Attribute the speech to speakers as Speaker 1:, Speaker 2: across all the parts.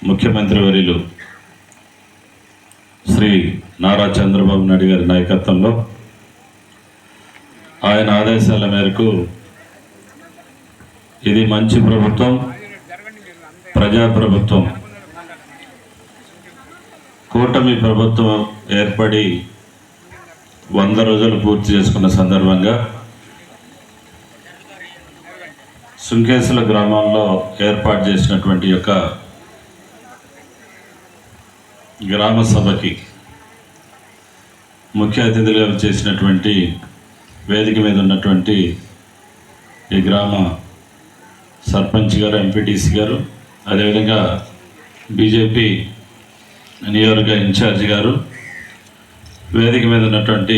Speaker 1: ముఖ్యమంత్రి వర్యులు శ్రీ నారా చంద్రబాబు నాయుడు గారి నాయకత్వంలో ఆయన ఆదేశాల మేరకు ఇది మంచి ప్రభుత్వం, ప్రజాప్రభుత్వం, కూటమి ప్రభుత్వం ఏర్పడి 100 రోజులు పూర్తి చేసుకున్న సందర్భంగా సుంకేసుల గ్రామంలో ఏర్పాటు చేసినటువంటి యొక్క గ్రామ సభకి ముఖ్య అతిథులుగా చేసినటువంటి వేదిక మీద ఉన్నటువంటి ఈ గ్రామ సర్పంచ్ గారు, ఎంపీటీసీ గారు, అదేవిధంగా బీజేపీ నియోజకవర్గ ఇన్ఛార్జి గారు, వేదిక మీద ఉన్నటువంటి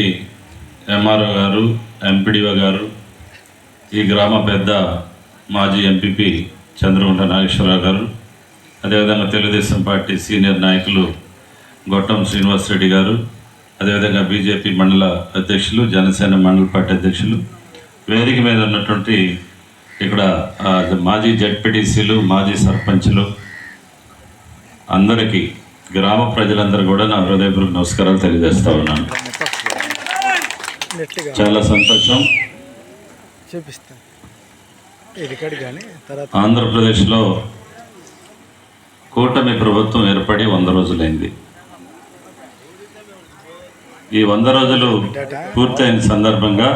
Speaker 1: ఎంఆర్ఓ గారు, ఎంపీడీఓ గారు, ఈ గ్రామ పెద్ద మాజీ ఎంపీపీ చంద్రగుంట నాగేశ్వరరావు గారు, అదేవిధంగా తెలుగుదేశం పార్టీ సీనియర్ నాయకులు గొట్టం శ్రీనివాసరెడ్డి గారు, అదేవిధంగా బీజేపీ మండల అధ్యక్షులు, జనసేన మండల పార్టీ అధ్యక్షులు, వేదిక మీద ఉన్నటువంటి ఇక్కడ మాజీ జడ్పీటీసీలు, మాజీ సర్పంచులు అందరికీ, గ్రామ ప్రజలందరూ కూడా నా హృదయపూర్వక నమస్కారాలు తెలియజేస్తా ఉన్నాను. చాలా సంతోషం. ఆంధ్రప్రదేశ్లో కూటమి ప్రభుత్వం ఏర్పడి 100 రోజులైంది. ఈ 100 రోజులు పూర్తయిన సందర్భంగా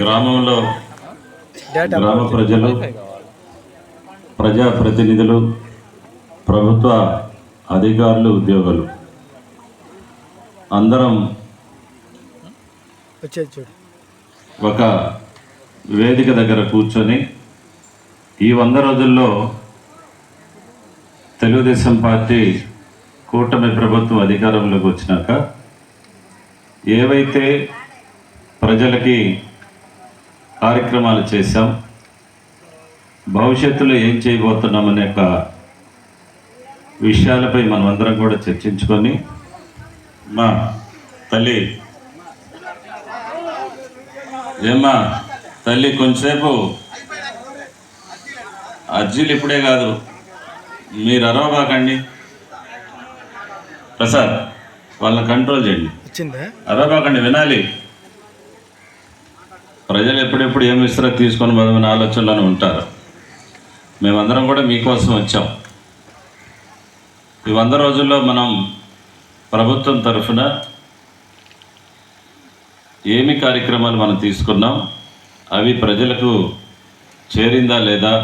Speaker 1: గ్రామంలో గ్రామ ప్రజలు, ప్రజాప్రతినిధులు, ప్రభుత్వ అధికారులు, ఉద్యోగులు అందరం ఒక వేదిక దగ్గర కూర్చొని ఈ 100 రోజుల్లో తెలుగుదేశం పార్టీ కూటమి ప్రభుత్వం అధికారంలోకి వచ్చినాక ఏవైతే ప్రజలకి కార్యక్రమాలు చేశాం, భవిష్యత్తులో ఏం చేయబోతున్నామనే యొక్క విషయాలపై మనమందరం కూడా చర్చించుకొని, మా తల్లి ఏమ్మా తల్లి కొంచెంసేపు అర్జీలు ఇప్పుడే కాదు, మీరు అరవబాకండి. ప్రసాద్ వాళ్ళని కంట్రోల్ చేయండి, అరవబాకండి, వినాలి. ప్రజలు ఎప్పుడెప్పుడు ఏమి ఇస్తారో తీసుకొని పోదామని ఆలోచనలోనే ఉంటారు. మేమందరం కూడా మీకోసం వచ్చాం. ఈ 100 రోజుల్లో మనం ప్రభుత్వం తరఫున ఏమి కార్యక్రమాలు మనం తీసుకున్నాం, అవి ప్రజలకు చేరిందా లేదా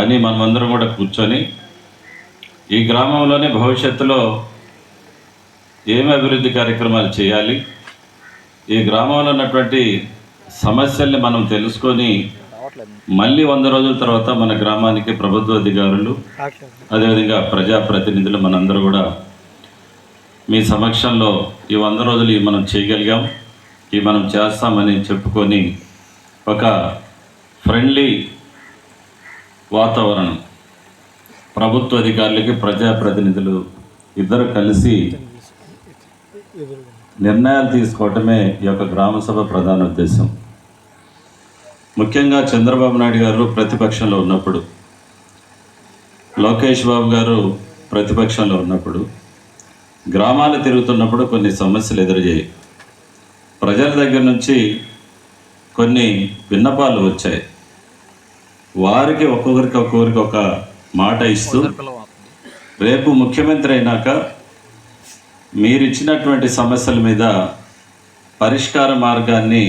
Speaker 1: అని మనమందరం కూడా కూర్చొని ఈ గ్రామంలోనే భవిష్యత్తులో ఏమి అభివృద్ధి కార్యక్రమాలు చేయాలి, ఈ గ్రామంలో ఉన్నటువంటి సమస్యల్ని మనం తెలుసుకొని మళ్ళీ 100 రోజుల తర్వాత మన గ్రామానికి ప్రభుత్వ అధికారులు, అదేవిధంగా ప్రజాప్రతినిధులు మనందరూ కూడా మీ సమక్షంలో ఈ 100 రోజులు మనం చేయగలిగాం, ఇవి మనం చేస్తామని చెప్పుకొని ఒక ఫ్రెండ్లీ వాతావరణం, ప్రభుత్వ అధికారులకి ప్రజాప్రతినిధులు ఇద్దరు కలిసి నిర్ణయాలు తీసుకోవటమే ఈ యొక్క గ్రామసభ ప్రధాన ఉద్దేశం. ముఖ్యంగా చంద్రబాబు నాయుడు గారు ప్రతిపక్షంలో ఉన్నప్పుడు, లోకేష్ బాబు గారు ప్రతిపక్షంలో ఉన్నప్పుడు, గ్రామాలు తిరుగుతున్నప్పుడు కొన్ని సమస్యలు ఎదురయ్యాయి. ప్రజల దగ్గర నుంచి కొన్ని విన్నపాలు వచ్చాయి. వారికి ఒక్కొక్కరికి ఒక మాట ఇస్తూ, రేపు ముఖ్యమంత్రి అయినాక మీరు ఇచ్చినటువంటి సమస్యల మీద పరిష్కార మార్గాన్ని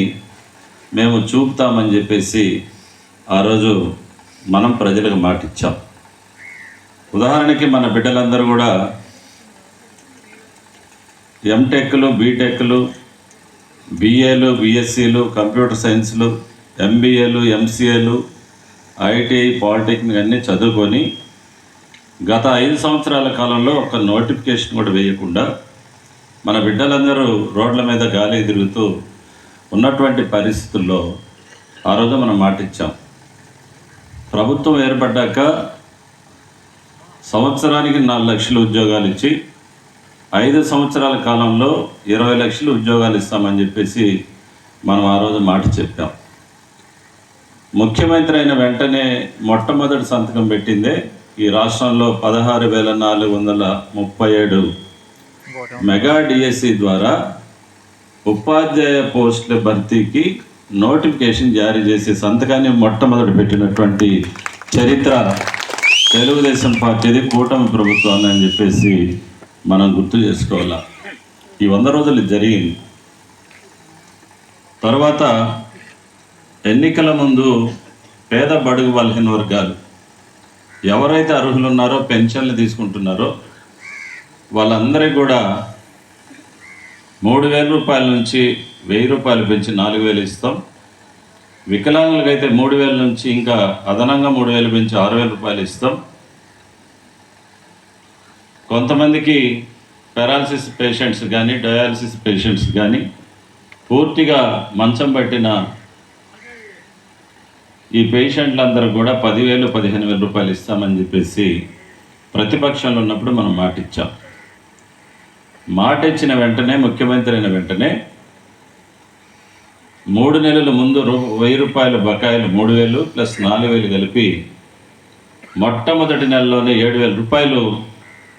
Speaker 1: మేము చూపుతామని చెప్పేసి ఆ రోజు మనం ప్రజలకు మాట ఇచ్చాం. ఉదాహరణకి మన బిడ్డలందరూ కూడా ఎంటెక్లు, బీటెక్లు, బిఏలు, బిఎస్సీలు, కంప్యూటర్ సైన్స్లు, ఎంబీఏలు, ఎంసీఏలు, ఐటీఐ, పాలిటెక్నిక్ అన్నీ చదువుకొని గత 5 సంవత్సరాల కాలంలో ఒక నోటిఫికేషన్ కూడా వేయకుండా మన బిడ్డలందరూ రోడ్ల మీద గాలి తిరుగుతూ ఉన్నటువంటి పరిస్థితుల్లో ఆ రోజు మనం మాట ఇచ్చాం. ప్రభుత్వం ఏర్పడ్డాక సంవత్సరానికి 4 లక్షల ఉద్యోగాలు ఇచ్చి 5 సంవత్సరాల కాలంలో 20 లక్షల ఉద్యోగాలు ఇస్తామని చెప్పేసి మనం ఆ రోజు మాట చెప్పాం. ముఖ్యమంత్రి అయిన వెంటనే మొట్టమొదటి సంతకం పెట్టిందే ఈ రాష్ట్రంలో 16,437 మెగా డిఎస్సి ద్వారా ఉపాధ్యాయ పోస్టుల భర్తీకి నోటిఫికేషన్ జారీ చేసి సంతకాన్ని మొట్టమొదటి పెట్టినటువంటి చరిత్ర తెలుగుదేశం పార్టీది, కూటమి ప్రభుత్వాన్ని అని చెప్పేసి మనం గుర్తు చేసుకోవాలా. ఈ 100 రోజులు జరిగింది. తర్వాత ఎన్నికల ముందు పేద బడుగు బలహీన వర్గాలు ఎవరైతే అర్హులు ఉన్నారో, పెన్షన్లు తీసుకుంటున్నారో వాళ్ళందరికీ కూడా 3,000 రూపాయల నుంచి 1,000 రూపాయలు పెంచి 4,000 ఇస్తాం. వికలాంగులకైతే 3,000 నుంచి ఇంకా అదనంగా 3,000 పెంచి 6,000 రూపాయలు ఇస్తాం. కొంతమందికి పారాలసిస్ పేషెంట్స్ కానీ, డయాలసిస్ పేషెంట్స్ కానీ, పూర్తిగా మంచం పట్టిన ఈ పేషెంట్లందరూ కూడా 10,000, 15,000 రూపాయలు ఇస్తామని చెప్పేసి ప్రతిపక్షంలో ఉన్నప్పుడు మనం మాట ఇచ్చాం. మాట ఇచ్చిన వెంటనే, ముఖ్యమంత్రి అయిన వెంటనే 3 నెలల ముందు 1,000 రూపాయల బకాయిలు 3,000 ప్లస్ 4,000 కలిపి మొట్టమొదటి నెలలోనే 7,000 రూపాయలు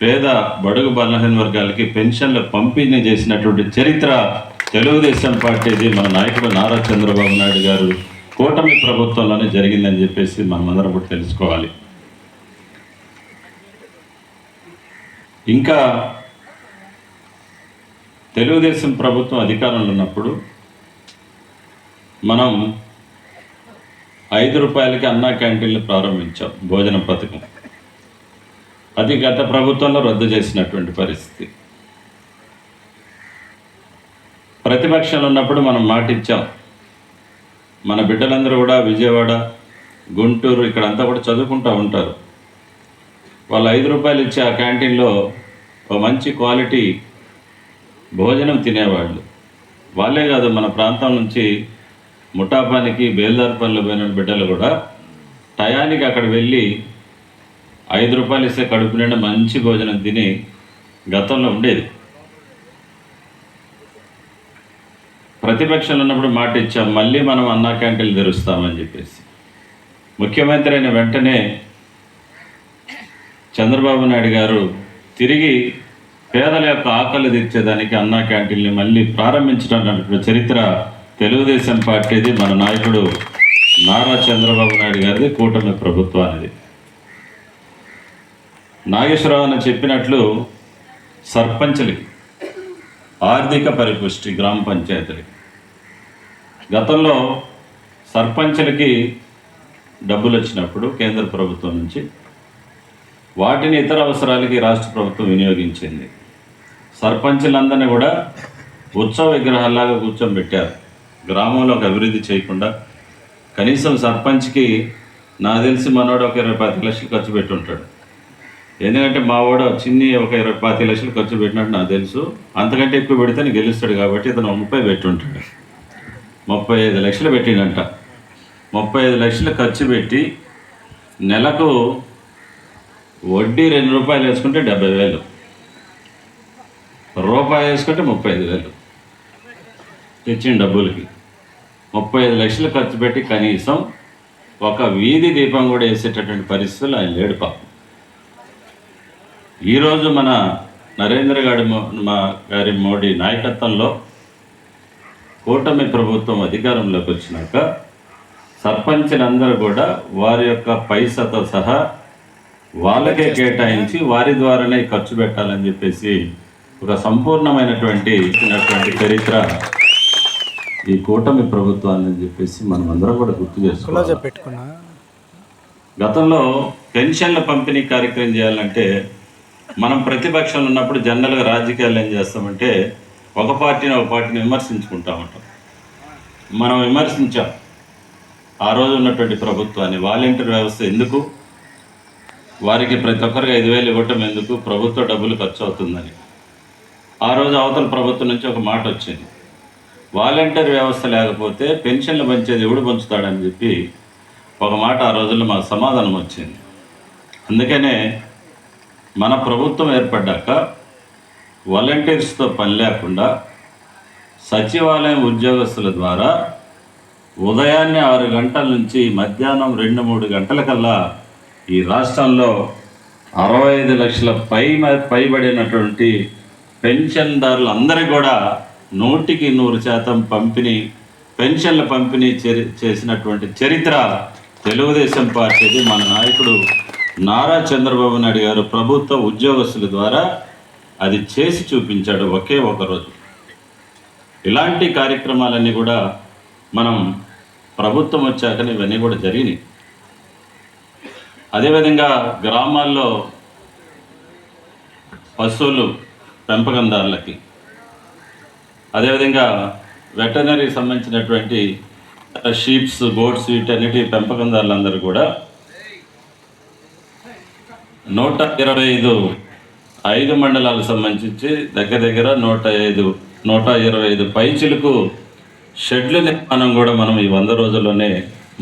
Speaker 1: పేద బడుగు బలహీన వర్గాలకి పెన్షన్లు పంపిణీ చేసినటువంటి చరిత్ర తెలుగుదేశం పార్టీది. మన నాయకుడు నారా చంద్రబాబు నాయుడు గారు కూటమి ప్రభుత్వంలోనే జరిగిందని చెప్పేసి మనమందరం కూడా తెలుసుకోవాలి. ఇంకా తెలుగుదేశం ప్రభుత్వం అధికారంలో ఉన్నప్పుడు మనం 5 రూపాయలకి అన్నా క్యాంటీన్లు ప్రారంభించాం, భోజన పథకం. అది గత ప్రభుత్వంలో రద్దు చేసినటువంటి పరిస్థితి. ప్రతిపక్షంలో ఉన్నప్పుడు మనం మాట ఇచ్చాం, మన బిడ్డలందరూ కూడా విజయవాడ, గుంటూరు ఇక్కడంతా కూడా చదువుకుంటూ ఉంటారు. వాళ్ళు 5 రూపాయలు ఇచ్చి ఆ క్యాంటీన్లో ఒక మంచి క్వాలిటీ భోజనం తినేవాళ్ళు. వాళ్ళే కాదు, మన ప్రాంతం నుంచి ముఠాపానికి, బేల్దార్పల్లి పోయిన బిడ్డలు కూడా టయానికి అక్కడ వెళ్ళి 5 రూపాయలు ఇస్తే కడుపు నిండా మంచి భోజనం తిని గతంలో ఉండేది. ప్రతిపక్షంలో ఉన్నప్పుడు మాట ఇచ్చాం, మళ్ళీ మనం అన్నా క్యాంటీన్లు తెరుస్తామని చెప్పేసి. ముఖ్యమంత్రి అయిన వెంటనే చంద్రబాబు నాయుడు గారు తిరిగి పేదల యొక్క ఆకలి తీర్చేదానికి అన్నా క్యాంటీన్ని మళ్ళీ ప్రారంభించడం చరిత్ర తెలుగుదేశం పార్టీది, మన నాయకుడు నారా చంద్రబాబు నాయుడు గారిది, కూటమి ప్రభుత్వానిది. నాగేశ్వరరావు అని చెప్పినట్లు సర్పంచులకి ఆర్థిక పరిపుష్టి, గ్రామ పంచాయతీలకి గతంలో సర్పంచులకి డబ్బులు వచ్చినప్పుడు కేంద్ర ప్రభుత్వం నుంచి వాటిని ఇతర అవసరాలకి రాష్ట్ర ప్రభుత్వం వినియోగించింది. సర్పంచులందరినీ కూడా ఉత్సవ విగ్రహాల్లాగా కూర్చోబెట్టారు, గ్రామంలోకి అభివృద్ధి చేయకుండా. కనీసం సర్పంచ్కి నాకు తెలిసి మనోడు ఒక 20-25 లక్షలు ఖర్చు పెట్టి ఉంటాడు. ఎందుకంటే మా వాడు చిన్ని ఒక 20-25 లక్షలు ఖర్చు పెట్టినట్టు నాకు తెలుసు. అంతకంటే ఎక్కువ పెడితే నేను గెలుస్తాడు కాబట్టి ఇతను 30 పెట్టి ఉంటాడు. 35 లక్షలు పెట్టిండంట. 35 లక్షలు ఖర్చు పెట్టి నెలకు వడ్డీ 2 రూపాయలు వేసుకుంటే 70,000, రూపాయి వేసుకుంటే 35,000 తెచ్చిన డబ్బులకి 35 లక్షలు ఖర్చు పెట్టి కనీసం ఒక వీధి దీపం కూడా వేసేటటువంటి పరిస్థితులు ఆయన లేడు పాపం. ఈరోజు మన నరేంద్ర గారి మోడీ నాయకత్వంలో కూటమి ప్రభుత్వం అధికారంలోకి వచ్చినాక సర్పంచులందరూ కూడా వారి యొక్క పైసతో సహా వాళ్ళకే కేటాయించి వారి ద్వారానే ఖర్చు పెట్టాలని చెప్పేసి ఒక సంపూర్ణమైనటువంటి చరిత్ర ఈ కూటమి ప్రభుత్వాన్ని అని చెప్పేసి మనం అందరం కూడా గుర్తు చేసుకోవాలి. గతంలో పెన్షన్ల పంపిణీ కార్యక్రమం చేయాలంటే మనం ప్రతిపక్షంలో ఉన్నప్పుడు జనరల్గా రాజకీయాలు ఏం చేస్తామంటే ఒక పార్టీని విమర్శించుకుంటా ఉంటాం. మనం విమర్శించాం ఆ రోజు ఉన్నటువంటి ప్రభుత్వాన్ని. వాలంటీర్ వ్యవస్థ ఎందుకు, వారికి ప్రతి ఒక్కరికి 5,000 ఇవ్వటం ఎందుకు, ప్రభుత్వ డబ్బులు ఖర్చు అవుతుందని. ఆ రోజు అవతల ప్రభుత్వం నుంచి ఒక మాట వచ్చింది, వాలంటీర్ వ్యవస్థ లేకపోతే పెన్షన్లు పంచేది ఎవడు పంచుతాడని చెప్పి ఒక మాట ఆ రోజుల్లో మాకు సమాధానం వచ్చింది. అందుకనే మన ప్రభుత్వం ఏర్పడ్డాక వాలంటీర్స్తో పని లేకుండా సచివాలయం ఉద్యోగస్తుల ద్వారా ఉదయాన్నే 6 గంటల నుంచి మధ్యాహ్నం 2-3 గంటల కల్లా ఈ రాష్ట్రంలో 65 లక్షల పైబడినటువంటి పెన్షన్దారులు అందరికీ కూడా 100% పంపిణీ పెన్షన్ల పంపిణీ చేసినటువంటి చరిత్ర తెలుగుదేశం పార్టీది. మన నాయకుడు నారా చంద్రబాబు నాయుడు గారు ప్రభుత్వ ఉద్యోగస్తుల ద్వారా అది చేసి చూపించాడు ఒకే ఒక రోజు. ఇలాంటి కార్యక్రమాలన్నీ కూడా మనం ప్రభుత్వం వచ్చాకనే ఇవన్నీ కూడా జరిగినాయి. అదేవిధంగా గ్రామాల్లో పశువులు పెంపకందారులకి, అదేవిధంగా వెటర్నరీకి సంబంధించినటువంటి షీప్స్, గోడ్స్, వీటన్నిటి పెంపకందారులందరూ కూడా 125 మండలాలకు సంబంధించి దగ్గర 125 పైచిలకు షెడ్ల నిర్మాణం కూడా మనం ఈ 100 రోజుల్లోనే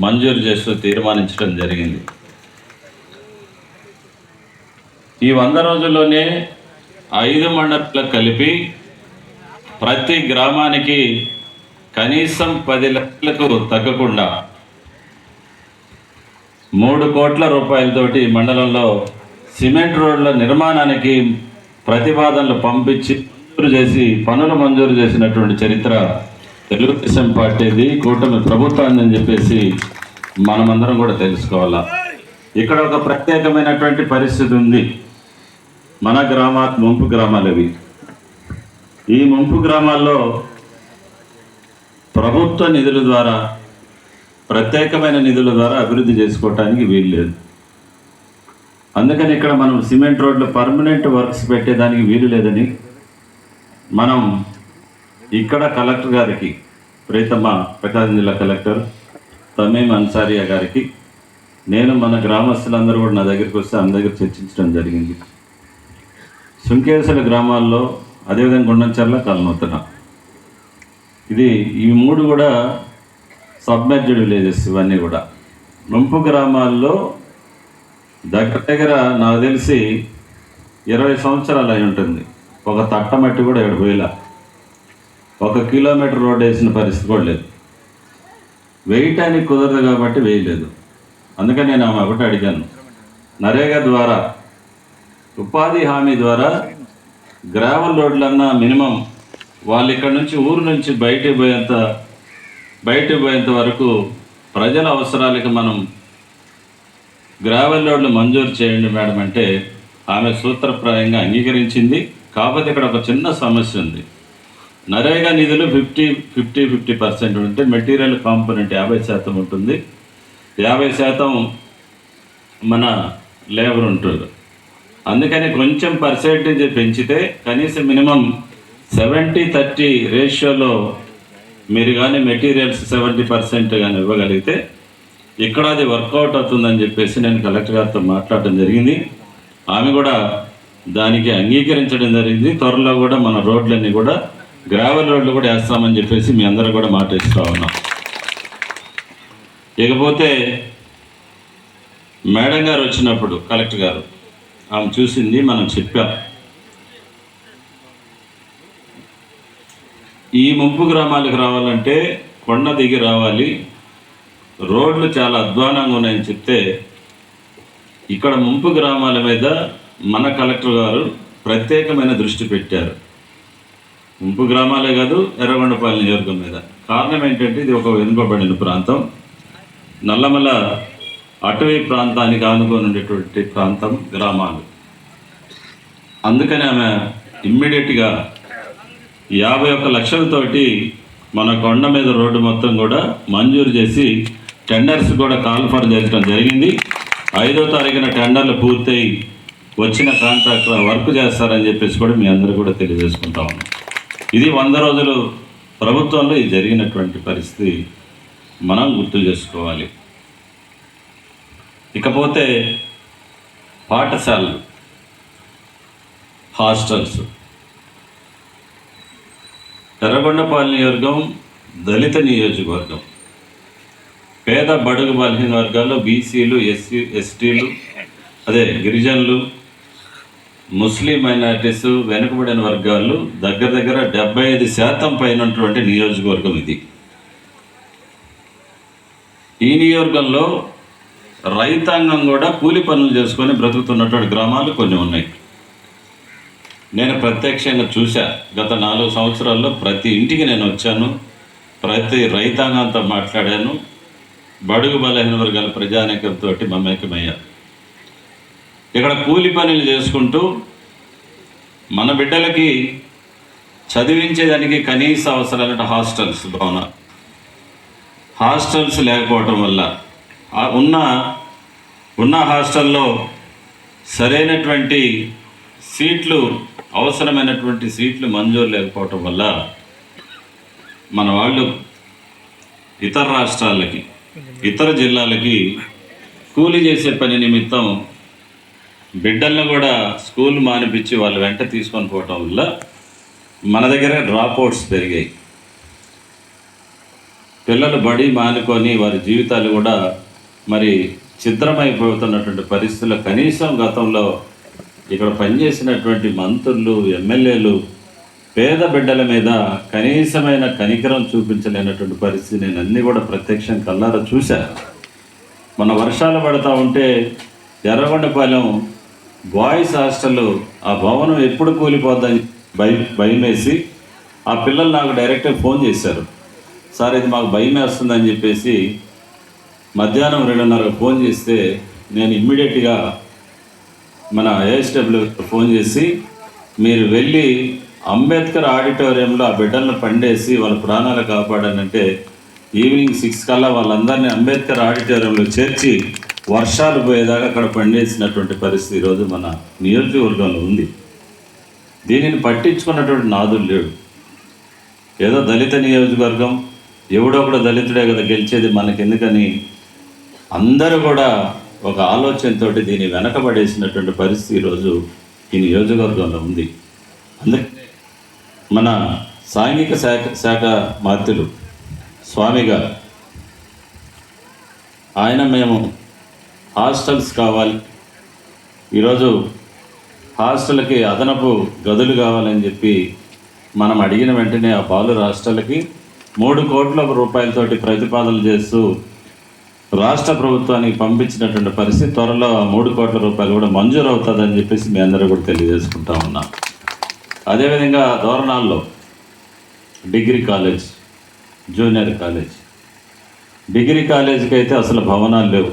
Speaker 1: మంజూరు చేస్తూ తీర్మానించడం జరిగింది. ఈ 100 రోజుల్లోనే 5 మండలాలకు కలిపి ప్రతి గ్రామానికి కనీసం 10 లక్షలకు తగ్గకుండా 3 కోట్ల రూపాయలతోటి మండలంలో సిమెంట్ రోడ్ల నిర్మాణానికి ప్రతిపాదనలు పంపించి పనులు మంజూరు చేసినటువంటి చరిత్ర తెలుగుదేశం పార్టీది, కూటమి ప్రభుత్వాన్ని అని చెప్పేసి మనమందరం కూడా తెలుసుకోవాలా. ఇక్కడ ఒక ప్రత్యేకమైనటువంటి పరిస్థితి ఉంది. మన ముంపు గ్రామాలు ఇవి. ఈ ముంపు గ్రామాల్లో ప్రభుత్వ నిధుల ద్వారా, ప్రత్యేకమైన నిధుల ద్వారా అభివృద్ధి చేసుకోవటానికి వీలు లేదు. అందుకని ఇక్కడ మనం సిమెంట్ రోడ్లు పర్మనెంట్ వర్క్స్ పెట్టేదానికి వీలు లేదని మనం ఇక్కడ కలెక్టర్ గారికి, ప్రీతమ్మ ప్రకాశం జిల్లా కలెక్టర్ తమీం అన్సారియా గారికి, నేను మన గ్రామస్తులందరూ కూడా నా దగ్గరికి వస్తే ఆమె దగ్గర చర్చించడం జరిగింది. సుంకేశ్వర గ్రామాల్లో, అదేవిధంగా గుండంచర్ల, కల్నూతన, ఈ 3 కూడా సబ్మెర్జ్డ్ విలేజెస్. ఇవన్నీ కూడా ముంపు గ్రామాల్లో దగ్గర నాకు తెలిసి 20 సంవత్సరాలు అయి ఉంటుంది. ఒక తట్టమట్టి కూడా 7 వేల 1 కిలోమీటర్ రోడ్ వేసిన పరిస్థితి కూడా లేదు. వేయటానికి కుదరదు కాబట్టి వేయలేదు. అందుకని నేను ఆమె ఒకటి అడిగాను, నరేగా ద్వారా, ఉపాధి హామీ ద్వారా గ్రావెల్ రోడ్లన్నా మినిమం వాళ్ళు ఇక్కడ నుంచి ఊరు నుంచి బయటికి పోయేంత వరకు ప్రజల అవసరాలకి మనం గ్రావెల్ రోడ్లు మంజూరు చేయండి మేడం అంటే ఆమె సూత్రప్రాయంగా అంగీకరించింది. కాకపోతే ఇక్కడ ఒక చిన్న సమస్య ఉంది. నరేగా నిధులు 50% ఉంటే మెటీరియల్ కాంపోనెంట్ 50% ఉంటుంది, 50% మన లేబర్ ఉంటుంది. అందుకని కొంచెం పర్సెంటేజ్ పెంచితే కనీసం మినిమం 70-30 రేషియోలో మీరు కానీ మెటీరియల్స్ 70% కానీ ఇవ్వగలిగితే ఇక్కడ అది వర్కౌట్ అవుతుందని చెప్పేసి నేను కలెక్టర్ గారితో మాట్లాడటం జరిగింది. ఆమె కూడా దానికి అంగీకరించడం జరిగింది. త్వరలో కూడా మన రోడ్లన్నీ కూడా గ్రావెల్ రోడ్లు కూడా వేస్తామని చెప్పేసి మీ అందరూ కూడా మాట ఇస్తూ ఉన్నాం. ఇకపోతే మేడం గారు వచ్చినప్పుడు కలెక్టర్ గారు ఆమె చూసింది, మనం చెప్పాం. ఈ ముంపు గ్రామాలకు రావాలంటే కొండ దిగి రావాలి, రోడ్లు చాలా అధ్వానంగా ఉన్నాయని చెప్తే ఇక్కడ ముంపు గ్రామాల మీద మన కలెక్టర్ గారు ప్రత్యేకమైన దృష్టి పెట్టారు. ముంపు గ్రామాలే కాదు, ఎర్రగొండపాలెం నియోజకవర్గం మీద. కారణం ఏంటంటే ఇది ఒక వెనుకబడిన ప్రాంతం, నల్లమల అటవీ ప్రాంతానికి ఆనుకొని ఉండేటువంటి ప్రాంతం గ్రామాలు. అందుకని ఆమె ఇమ్మీడియట్గా 51 లక్షలతోటి మన కొండ మీద రోడ్డు మొత్తం కూడా మంజూరు చేసి టెండర్స్ కూడా కాల్ ఫర్ చేయడం జరిగింది. 5వ తారీఖున టెండర్లు పూర్తయి వచ్చిన కాంట్రాక్టర్ వర్క్ చేస్తారని చెప్పేసి కూడా మీ అందరూ కూడా తెలియజేసుకుంటా ఉన్నాం. ఇది 100 రోజులు ప్రభుత్వంలో ఇది జరిగినటువంటి పరిస్థితి మనం గుర్తు చేసుకోవాలి. ఇకపోతే పాఠశాలలు, హాస్టల్స్. ఎర్రగొండపాలెం నియోజకవర్గం దళిత నియోజకవర్గం. పేద బడుగు బలహీన వర్గాల్లో బీసీలు, ఎస్టీలు, అదే గిరిజనులు, ముస్లిం మైనారిటీస్, వెనుకబడిన వర్గాలు దగ్గర 75% పైన ఉన్నటువంటి నియోజకవర్గం ఇది. ఈ నియోజకవర్గంలో రైతాంగం కూడా కూలి పనులు చేసుకొని బ్రతుకుతున్నటువంటి గ్రామాలు కొన్ని ఉన్నాయి. నేను ప్రత్యక్షంగా చూశా. గత 4 సంవత్సరాల్లో ప్రతి ఇంటికి నేను వచ్చాను, ప్రతి రైతాంగంతో మాట్లాడాను, బడుగు బలహీన వర్గాల ప్రజానీకంతో మమేకమయ్యా. ఇక్కడ కూలి పనులు చేసుకుంటూ మన బిడ్డలకి చదివించేదానికి కనీస అవసరాలంటే హాస్టల్స్ లేకపోవటం వల్ల ఉన్న హాస్టల్లో సరైనటువంటి సీట్లు, అవసరమైనటువంటి సీట్లు మంజూరు లేకపోవటం వల్ల మన వాళ్ళు ఇతర రాష్ట్రాలకి, ఇతర జిల్లాలకి కూలి చేసే పని నిమిత్తం బిడ్డలను కూడా స్కూల్ మానిపించి వాళ్ళు వెంట తీసుకొని పోవటం వల్ల మన దగ్గర డ్రాప్అవుట్స్ పెరిగాయి. పిల్లలు బడి మానుకొని వారి జీవితాలు కూడా మరి ఛిద్రమైపోతున్నటువంటి పరిస్థితుల్లో కనీసం గతంలో ఇక్కడ పనిచేసినటువంటి మంత్రులు, ఎమ్మెల్యేలు పేద బిడ్డల మీద కనీసమైన కనికరం చూపించలేనటువంటి పరిస్థితి నేను అన్నీ కూడా ప్రత్యక్షం కల్లారా చూశాను. మన వర్షాలు పడతా ఉంటే ఎర్రగొండపాలెం బాయ్స్ హాస్టల్ ఆ భవనం ఎప్పుడు కూలిపోద్దని భయం వేసి ఆ పిల్లలు నాకు డైరెక్ట్గా ఫోన్ చేశారు. సార్ ఇది మాకు భయం వేస్తుందని చెప్పేసి మధ్యాహ్నం 2:30 ఫోన్ చేస్తే నేను ఇమ్మీడియట్గా మన ఏఎస్డబ్ల్యూ ఫోన్ చేసి మీరు వెళ్ళి అంబేద్కర్ ఆడిటోరియంలో ఆ బిడ్డలను పండేసి వాళ్ళ ప్రాణాలు కాపాడానంటే ఈవినింగ్ 6 కల్లా వాళ్ళందరినీ అంబేద్కర్ ఆడిటోరియంలో చేర్చి వర్షాలు పోయేదాకా అక్కడ పండేసినటువంటి పరిస్థితి ఈరోజు మన నియోజకవర్గంలో ఉంది. దీనిని పట్టించుకున్నటువంటి నాదులు లేడు. ఏదో దళిత నియోజకవర్గం, ఎవడో కూడా దళితుడే కదా గెలిచేది, మనకెందుకని అందరూ కూడా ఒక ఆలోచనతో దీన్ని వెనకబడేసినటువంటి పరిస్థితి ఈరోజు ఈ నియోజకవర్గంలో ఉంది. అందుకే మన సాంఘిక శాఖ మంత్రులు స్వామి గారు ఆయన మేము హాస్టల్స్ కావాలి, ఈరోజు హాస్టల్కి అదనపు గదులు కావాలని చెప్పి మనం అడిగిన వెంటనే ఆ బాలుర హాస్టల్కి 3 కోట్ల రూపాయలతోటి ప్రతిపాదనలు చేస్తూ రాష్ట్ర ప్రభుత్వానికి పంపించినటువంటి పరిస్థితి. త్వరలో ఆ 3 కోట్ల రూపాయలు కూడా మంజూరు అవుతుందని చెప్పేసి మీ అందరూ కూడా తెలియజేసుకుంటా ఉన్నాం. అదేవిధంగా దోరణాల్లో degree college, junior college, degree కాలేజీకి అయితే అసలు భవనాలు లేవు,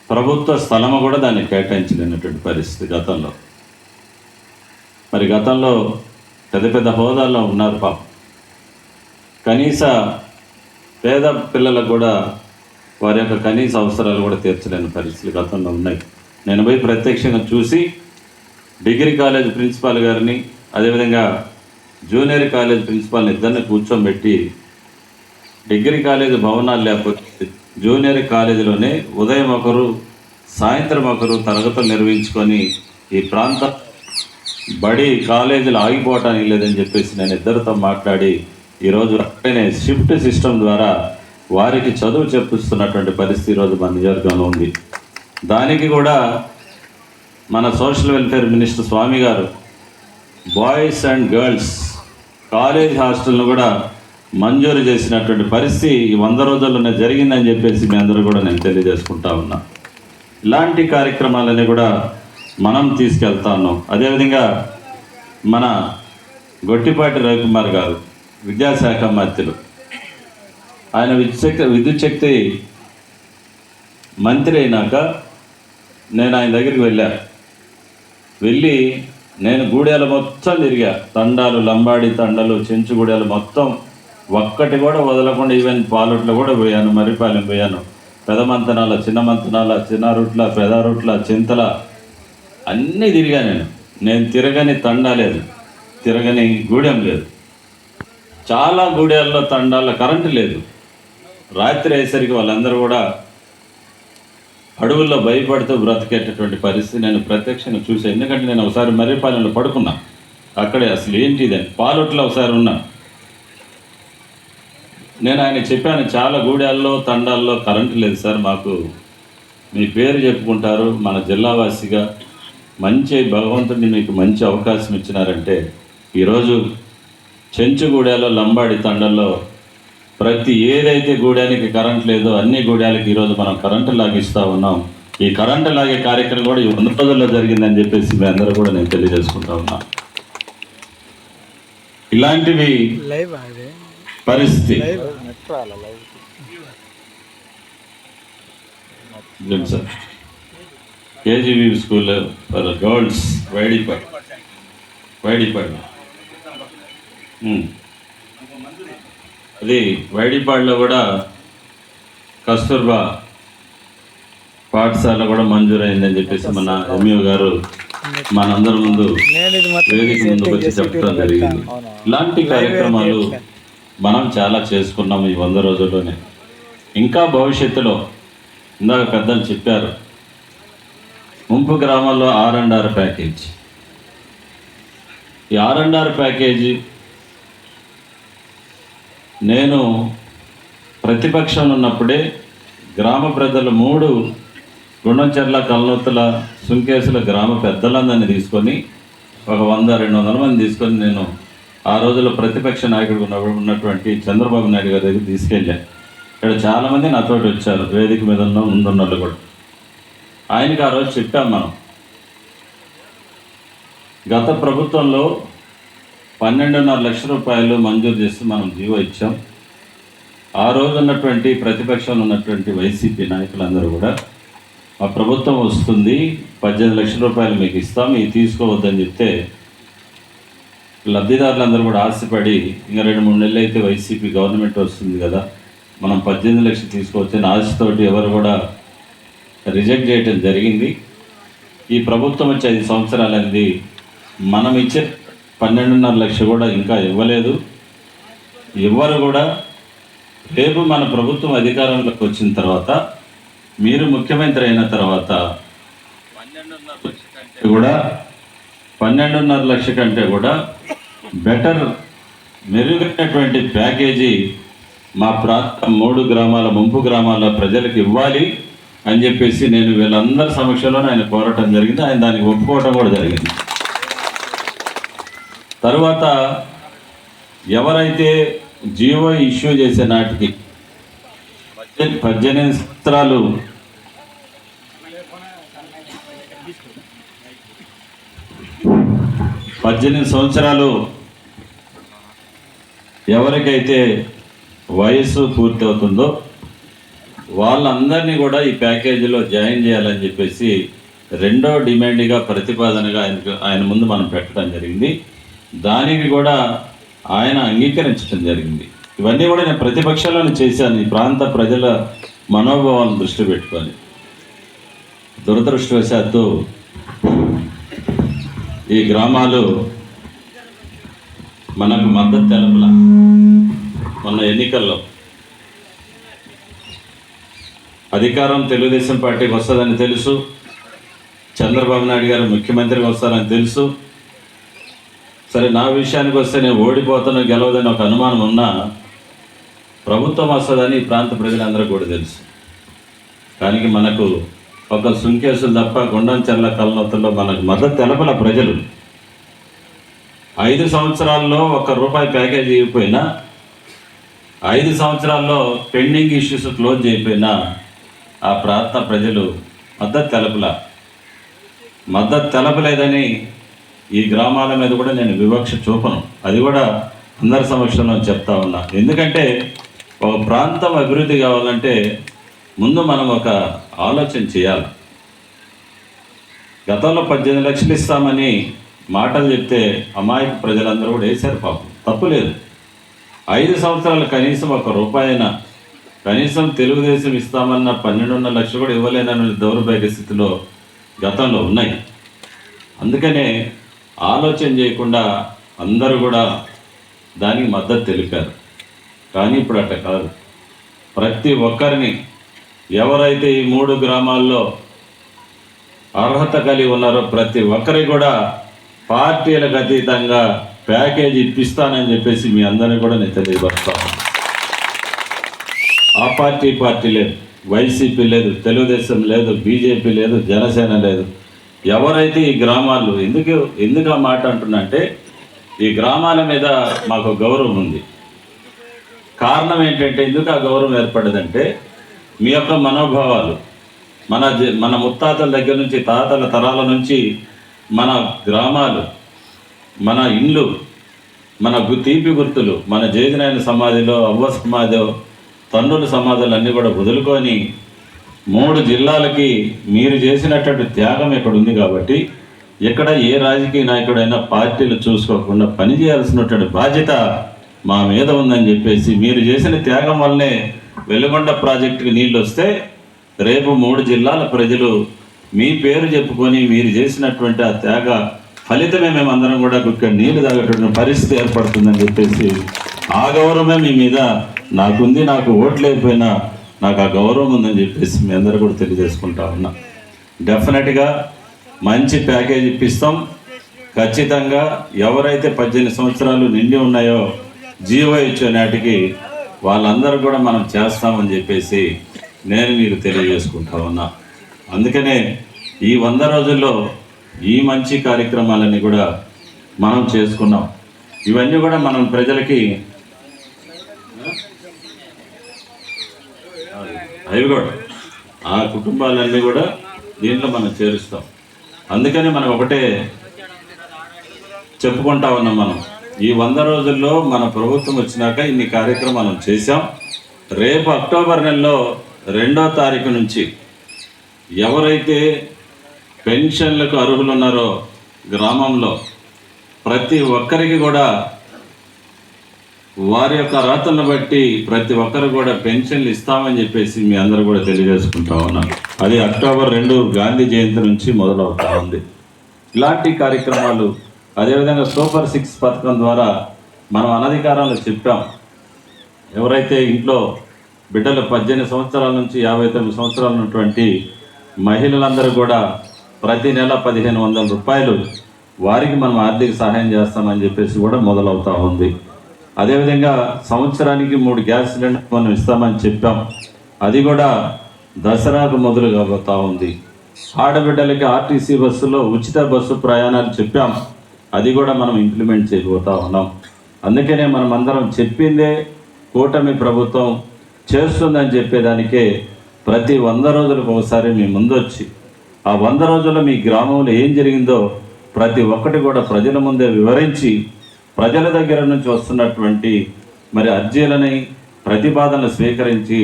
Speaker 1: ప్రభుత్వ స్థలము కూడా దాన్ని కేటాయించలేనటువంటి పరిస్థితి గతంలో. మరి గతంలో పెద్ద పెద్ద హోదాల్లో ఉన్నారు పాపం, కనీస పేద పిల్లలకు కూడా వారి యొక్క కనీస అవసరాలు కూడా తీర్చలేని పరిస్థితులు గతంలో ఉన్నాయి. నేను పోయి ప్రత్యక్షంగా చూసి డిగ్రీ కాలేజ్ ప్రిన్సిపాల్ గారిని, అదేవిధంగా జూనియర్ కాలేజ్ ప్రిన్సిపాల్ని ఇద్దరిని కూర్చోబెట్టి డిగ్రీ కాలేజీ భవనాలు లేకపోతే జూనియర్ కాలేజీలోనే ఉదయం ఒకరు సాయంత్రం ఒకరు తరగతులు నిర్వహించుకొని ఈ ప్రాంత బడి కాలేజీలు ఆగిపోవటానికి లేదని చెప్పేసి నేను ఇద్దరితో మాట్లాడి ఈరోజు అక్కడనే షిఫ్ట్ సిస్టమ్ ద్వారా వారికి చదువు చెప్పిస్తున్నటువంటి పరిస్థితి ఈరోజు మన నియోజకవర్గంలో ఉంది. దానికి కూడా మన సోషల్ వెల్ఫేర్ మినిస్టర్ స్వామి గారు బాయ్స్ అండ్ గర్ల్స్ కాలేజ్ హాస్టల్ను కూడా మంజూరు చేసినటువంటి పరిస్థితి ఈ 100 రోజుల్లోనే జరిగిందని చెప్పేసి మీ అందరూ కూడా నేను తెలియజేసుకుంటా ఉన్నా. ఇలాంటి కార్యక్రమాలన్నీ కూడా మనం తీసుకెళ్తా ఉన్నాం. అదేవిధంగా మన గొట్టిపాటి రవికుమార్ గారు విద్యాశాఖ మంత్రులు, ఆయన విద్యుత్ శక్తి మంత్రి అయినాక నేను ఆయన దగ్గరికి వెళ్ళి నేను గూడెలు మొత్తం తిరిగా, తండాలు, లంబాడి తండాలు, చెంచుగూడెలు మొత్తం ఒక్కటి కూడా వదలకుండా, ఈవెన్ పాలొట్లో కూడా పోయాను, మర్రిపాలెం పోయాను, పెదమంతనాల, చిన్నమంతనాల, చిన్నారుట్ల, పెదారుట్ల, చింతల అన్నీ తిరిగా. నేను తిరగని తండా లేదు, తిరగని గూడెం లేదు. చాలా గూడెల్లో తండాల్లో కరెంటు లేదు. రాత్రి అయ్యేసరికి వాళ్ళందరూ కూడా అడవుల్లో భయపడుతూ బ్రతికేటటువంటి పరిస్థితి నేను ప్రత్యక్షంగా చూసాను. ఎందుకంటే నేను ఒకసారి మర్రిపాలెంలో పడుకున్నా, అక్కడే అసలు ఏంటిదని పాలొట్లో ఒకసారి ఉన్నా. నేను ఆయన చెప్పాను, చాలా గూడెల్లో తండాల్లో కరెంటు లేదు సార్, మాకు మీ పేరు చెప్పుకుంటారు, మన జిల్లావాసిగా మంచి భగవంతుడిని మీకు మంచి అవకాశం ఇచ్చినారంటే ఈరోజు చెంచుగూడెలో, లంబాడి తండల్లో ప్రతి ఏదైతే గూడానికి కరెంట్ లేదో అన్ని గూడాలకి ఈరోజు మనం కరెంటు లాగిస్తూ ఉన్నాం. ఈ కరెంటు లాగే కార్యక్రమం కూడా ఈ 100 రోజుల్లో జరిగిందని చెప్పేసి మీ అందరూ కూడా నేను తెలియజేసుకుంటా ఉన్నా. ఇలాంటివి పరిస్థితి sir. KGV school for girls Vaidipadu అది వైడిపాడులో కూడా కస్తూర్బా పాఠశాల కూడా మంజూరైందని చెప్పేసి మన ఎంఈఓ గారు మనందరి ముందు వేదిక ముందుకు వచ్చి చెప్పడం జరిగింది. ఇలాంటి కార్యక్రమాలు మనం చాలా చేసుకున్నాం ఈ 100 రోజుల్లోనే. ఇంకా భవిష్యత్తులో ఇందాక పెద్దలు చెప్పారు, ముంపు గ్రామాల్లో R&R ప్యాకేజ్. ఈ R&R ప్యాకేజీ నేను ప్రతిపక్షంలో ఉన్నప్పుడే గ్రామ ప్రజలు 3 గుండంచెర్ల, కల్నొత్తుల, సుంకేసుల గ్రామ పెద్దలందరినీ తీసుకొని ఒక 100-200 మంది తీసుకొని నేను ఆ రోజుల్లో ప్రతిపక్ష నాయకుడు ఉన్నటువంటి చంద్రబాబు నాయుడు గారి దగ్గర తీసుకెళ్ళాను. ఇక్కడ చాలామంది నాతోటి వచ్చారు, వేదిక మీద ఉన్న ముందున్నోళ్ళు కూడా. ఆయనకి ఆ రోజు చెప్పాం, మనం గత ప్రభుత్వంలో 12.5 లక్షల రూపాయలు మంజూరు చేసి మనం జీవో ఇచ్చాం. ఆ రోజు ఉన్నటువంటి ప్రతిపక్షంలో ఉన్నటువంటి వైసీపీ నాయకులందరూ కూడా ఆ ప్రభుత్వం వస్తుంది 18 లక్షల రూపాయలు మీకు ఇస్తాం, ఇవి తీసుకోవద్దని చెప్తే లబ్ధిదారులందరూ కూడా ఆశపడి ఇంకా 2-3 నెలలు అయితే వైసీపీ గవర్నమెంట్ వస్తుంది కదా, మనం 18 లక్షలు తీసుకోవచ్చని ఆశతోటి ఎవరు కూడా రిజెక్ట్ చేయటం జరిగింది. ఈ ప్రభుత్వం వచ్చి 5 సంవత్సరాలు అనేది మనం ఇచ్చే 12.5 లక్షలు కూడా ఇంకా ఇవ్వలేదు. ఎవరు కూడా రేపు మన ప్రభుత్వం అధికారంలోకి వచ్చిన తర్వాత, మీరు ముఖ్యమంత్రి అయిన తర్వాత 12.5 లక్షల కంటే కూడా బెటర్ మెరుగైనటువంటి ప్యాకేజీ మా ప్రాంతం 3 గ్రామాల ముంపు గ్రామాల ప్రజలకు ఇవ్వాలి అని చెప్పేసి నేను వీళ్ళందరి సమక్షంలో ఆయన కోరటం జరిగింది. ఆయన దానికి ఒప్పుకోవటం కూడా జరిగింది. తర్వాత ఎవరైతే జీవో ఇష్యూ చేసే నాటికి 18 సంవత్సరాలు ఎవరికైతే వయస్సు పూర్తి అవుతుందో వాళ్ళందరినీ కూడా ఈ ప్యాకేజీలో జాయిన్ చేయాలని చెప్పేసి రెండో డిమాండ్గా ప్రతిపాదనగా ఆయన ముందు మనం పెట్టడం జరిగింది. దానికి కూడా ఆయన అంగీకరించడం జరిగింది. ఇవన్నీ కూడా నేను ప్రతిపక్షాలను చేశాను, ఈ ప్రాంత ప్రజల మనోభావాలను దృష్టి పెట్టుకొని. దురదృష్టవశాత్తు ఈ గ్రామాలు మనకు మద్దతు తెలపల. మొన్న ఎన్నికల్లో అధికారం తెలుగుదేశం పార్టీకి వస్తుందని తెలుసు, చంద్రబాబు నాయుడు గారు ముఖ్యమంత్రిగా వస్తారని తెలుసు. సరే, నా విషయానికి వస్తే నేను ఓడిపోతాను, గెలవదని ఒక అనుమానం ఉన్నా ప్రభుత్వం వస్తుందని ఈ ప్రాంత ప్రజలందరూ కూడా తెలుసు. కానీ మనకు ఒక సుంకేసులు తప్ప గుండంచెర్ల, కల్నొత్తుల్లో మనకు మద్దతు తెలపల ప్రజలు. 5 సంవత్సరాల్లో ₹1 ప్యాకేజీ ఇవ్వకపోయినా, 5 సంవత్సరాల్లో పెండింగ్ ఇష్యూస్ క్లోజ్ చేయకపోయినా ఆ ప్రాంత ప్రజలు మద్దతు తెలపలేదని ఈ గ్రామాల మీద కూడా నేను వివక్ష చూపను. అది కూడా అందరి సమక్షంలో చెప్తా ఉన్నా. ఎందుకంటే ఒక ప్రాంతం అభివృద్ధి కావాలంటే ముందు మనం ఒక ఆలోచన చేయాలి. గతంలో 18 లక్షలు ఇస్తామని మాటలు చెప్తే అమాయక ప్రజలందరూ కూడా వేశారు. పాపం తప్పు లేదు. 5 సంవత్సరాలు కనీసం ₹1 అయినా, కనీసం తెలుగుదేశం ఇస్తామన్న 12.5 లక్షలు కూడా ఇవ్వలేనని దౌర్భాగ్య స్థితిలో గతంలో ఉన్నాయి. అందుకనే ఆలోచన చేయకుండా అందరూ కూడా దానికి మద్దతు తెలిపారు. కానీ ఇప్పుడు అట్లా కాదు. ప్రతి ఒక్కరిని, ఎవరైతే ఈ 3 గ్రామాల్లో అర్హత కలిగి ఉన్నారో ప్రతి ఒక్కరికి కూడా పార్టీలకు అతీతంగా ప్యాకేజీ ఇప్పిస్తానని చెప్పేసి మీ అందరినీ కూడా నేను తెలియపరుస్తాను. ఆ పార్టీ లేదు, వైసీపీ లేదు, తెలుగుదేశం లేదు, బీజేపీ లేదు, జనసేన లేదు. ఎవరైతే ఈ గ్రామాలు, ఎందుకు ఆ మాట అంటున్నా అంటే, ఈ గ్రామాల మీద మాకు గౌరవం ఉంది. కారణం ఏంటంటే ఎందుకు ఆ గౌరవం ఏర్పడదంటే మీ యొక్క మనోభావాలు మన ముత్తాతల దగ్గర నుంచి తాతల తరాల నుంచి మన గ్రామాలు, మన ఇండ్లు, మన తీపి గుర్తులు, మన జేజనాయన సమాధిలో, అవ్వ సమాధి, తండ్రుల సమాధులు అన్నీ కూడా వదులుకొని 3 జిల్లాలకి మీరు చేసినటువంటి త్యాగం ఇక్కడ ఉంది కాబట్టి ఇక్కడ ఏ రాజకీయ నాయకుడైనా పార్టీలు చూసుకోకుండా పనిచేయాల్సినటువంటి బాధ్యత మా మీద ఉందని చెప్పేసి మీరు చేసిన త్యాగం వల్లనే వెలుగొండ ప్రాజెక్టుకి నీళ్ళు వస్తే రేపు 3 జిల్లాల ప్రజలు మీ పేరు చెప్పుకొని మీరు చేసినటువంటి ఆ త్యాగ ఫలితమే మేమందరం కూడా ఇక్కడ నీళ్లు తాగేటువంటి పరిస్థితి ఏర్పడుతుందని చెప్పేసి ఆ గౌరవమే మీ మీద నాకుంది. నాకు ఓట్లు అయిపోయినా నాకు ఆ గౌరవం ఉందని చెప్పేసి మీ అందరూ కూడా తెలియజేసుకుంటా ఉన్నా. డెఫినెట్గా మంచి ప్యాకేజ్ ఇప్పిస్తాం. ఖచ్చితంగా ఎవరైతే 18 సంవత్సరాలు నిండి ఉన్నాయో జీవో ఇచ్చే నాటికి వాళ్ళందరూ కూడా మనం చేస్తామని చెప్పేసి నేను మీకు తెలియజేసుకుంటా ఉన్నా. అందుకనే ఈ 100 రోజుల్లో ఈ మంచి కార్యక్రమాలన్నీ కూడా మనం చేసుకున్నాం. ఇవన్నీ కూడా మనం ప్రజలకి అవి కూడా ఆ కుటుంబాలన్నీ కూడా దీంట్లో మనం చేరుస్తాం. అందుకని మనం ఒకటే చెప్పుకుంటా ఉన్నాం, మనం ఈ 100 రోజుల్లో మన ప్రభుత్వం వచ్చినాక ఇన్ని కార్యక్రమాలు చేశాం. రేపు అక్టోబర్ నెలలో 2వ తారీఖు నుంచి ఎవరైతే పెన్షన్లకు అర్హులు ఉన్నారో గ్రామంలో ప్రతి ఒక్కరికి కూడా వారి యొక్క అర్హతలను బట్టి ప్రతి ఒక్కరు కూడా పెన్షన్లు ఇస్తామని చెప్పేసి మీ అందరూ కూడా తెలియజేసుకుంటా ఉన్నాను. అది అక్టోబర్ 2 గాంధీ జయంతి నుంచి మొదలవుతూ ఉంది. ఇలాంటి కార్యక్రమాలు అదేవిధంగా సూపర్ 6 పథకం ద్వారా మనం అనధికారంలో చెప్పాం. ఎవరైతే ఇంట్లో బిడ్డలు 18 సంవత్సరాల నుంచి 59 సంవత్సరాలు ఉన్నటువంటి మహిళలందరూ కూడా ప్రతి నెల 1500 రూపాయలు వారికి మనం ఆర్థిక సహాయం చేస్తామని చెప్పేసి కూడా మొదలవుతూ ఉంది. అదేవిధంగా సంవత్సరానికి 3 గ్యాస్ సిలిండర్ మనం ఇస్తామని చెప్పాం. అది కూడా దసరాకు మొదలు కాబోతూ ఉంది. ఆడబిడ్డలకి ఆర్టీసీ బస్సులో ఉచిత బస్సు ప్రయాణాలు చెప్పాం. అది కూడా మనం ఇంప్లిమెంట్ చేయబోతూ ఉన్నాం. అందుకనే మనం అందరం చెప్పిందే కూటమి ప్రభుత్వం చేస్తుందని చెప్పేదానికే ప్రతి 100 రోజులకు ఒకసారి మీ ముందొచ్చి ఆ 100 రోజుల్లో మీ గ్రామంలో ఏం జరిగిందో ప్రతి ఒక్కటి కూడా ప్రజల ముందే వివరించి ప్రజల దగ్గర నుంచి వస్తున్నటువంటి మరి అర్జీలని ప్రతిపాదనలు స్వీకరించి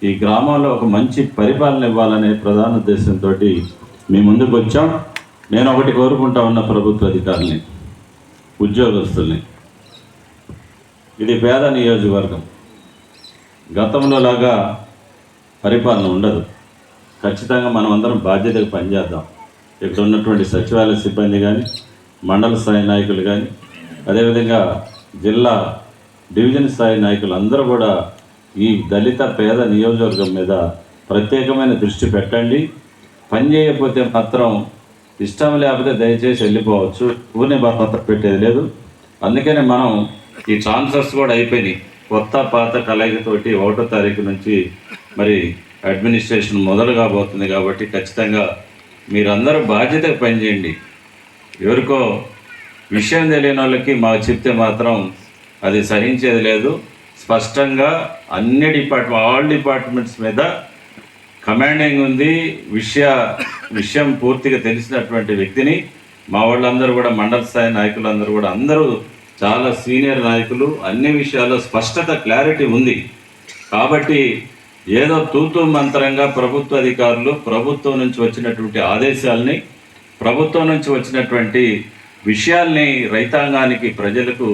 Speaker 1: ఈ గ్రామంలో ఒక మంచి పరిపాలన ఇవ్వాలనే ప్రధాన ఉద్దేశంతో మీ ముందుకు వచ్చాం. నేను ఒకటి కోరుకుంటా ఉన్న ప్రభుత్వ అధికారుల్ని, ఉద్యోగస్తుల్ని, ఇది పేద నియోజకవర్గం. గతంలో లాగా పరిపాలన ఉండదు. ఖచ్చితంగా మనం అందరం బాధ్యతగా పనిచేద్దాం. ఇక్కడ ఉన్నటువంటి సచివాలయ సిబ్బంది కానీ, మండల స్థాయి నాయకులు కానీ, అదేవిధంగా జిల్లా డివిజన్ స్థాయి నాయకులు అందరూ కూడా ఈ దళిత పేద నియోజకవర్గం మీద ప్రత్యేకమైన దృష్టి పెట్టండి. పని చేయకపోతే మాత్రం ఇష్టం లేకపోతే దయచేసి వెళ్ళిపోవచ్చు. ఊరినే పత్రం పెట్టేది లేదు. అందుకనే మనం ఈ ట్రాన్స్ఫర్స్ కూడా అయిపోయినాయి. కొత్త పాత కలయికతోటి 1వ తారీఖు నుంచి మరి అడ్మినిస్ట్రేషన్ మొదలు కాబోతుంది. కాబట్టి ఖచ్చితంగా మీరందరూ బాధ్యతగా పనిచేయండి. ఎవరికో విషయం తెలియని వాళ్ళకి మాకు చెప్తే మాత్రం అది సహించేది లేదు. స్పష్టంగా ఆల్ డిపార్ట్మెంట్స్ మీద కమాండింగ్ ఉంది. విషయం పూర్తిగా తెలిసినటువంటి వ్యక్తిని మా వాళ్ళందరూ కూడా మండల స్థాయి నాయకులందరూ కూడా అందరూ చాలా సీనియర్ నాయకులు. అన్ని విషయాల్లో స్పష్టత, క్లారిటీ ఉంది. కాబట్టి ఏదో తూతూ మంత్రంగా ప్రభుత్వ అధికారులు ప్రభుత్వం నుంచి వచ్చినటువంటి ఆదేశాలని, ప్రభుత్వం నుంచి వచ్చినటువంటి విషయాల్ని రైతాంగానికి, ప్రజలకు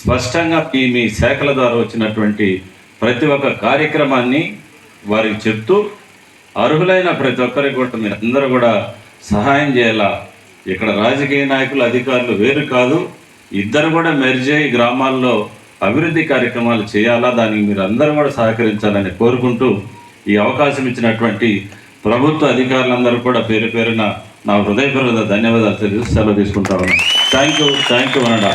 Speaker 1: స్పష్టంగా మీ శాఖల ద్వారా వచ్చినటువంటి ప్రతి ఒక్క కార్యక్రమాన్ని వారికి చెప్తూ అర్హులైన ప్రతి ఒక్కరికి కూడా మీరు అందరూ కూడా సహాయం చేయాలా. ఇక్కడ రాజకీయ నాయకులు, అధికారులు వేరు కాదు. ఇద్దరు కూడా మెర్జ్ అయ్యి గ్రామాల్లో అభివృద్ధి కార్యక్రమాలు చేయాలా. దానికి మీరు అందరూ కూడా సహకరించాలని కోరుకుంటూ ఈ అవకాశం ఇచ్చినటువంటి ప్రభుత్వ అధికారులందరూ కూడా పేరు పేరున నా హృదయపూర్వక ధన్యవాదాలు తెలియజేస్తూ సెలవు తీసుకుంటా ఉన్నాను. Thank you అనడా.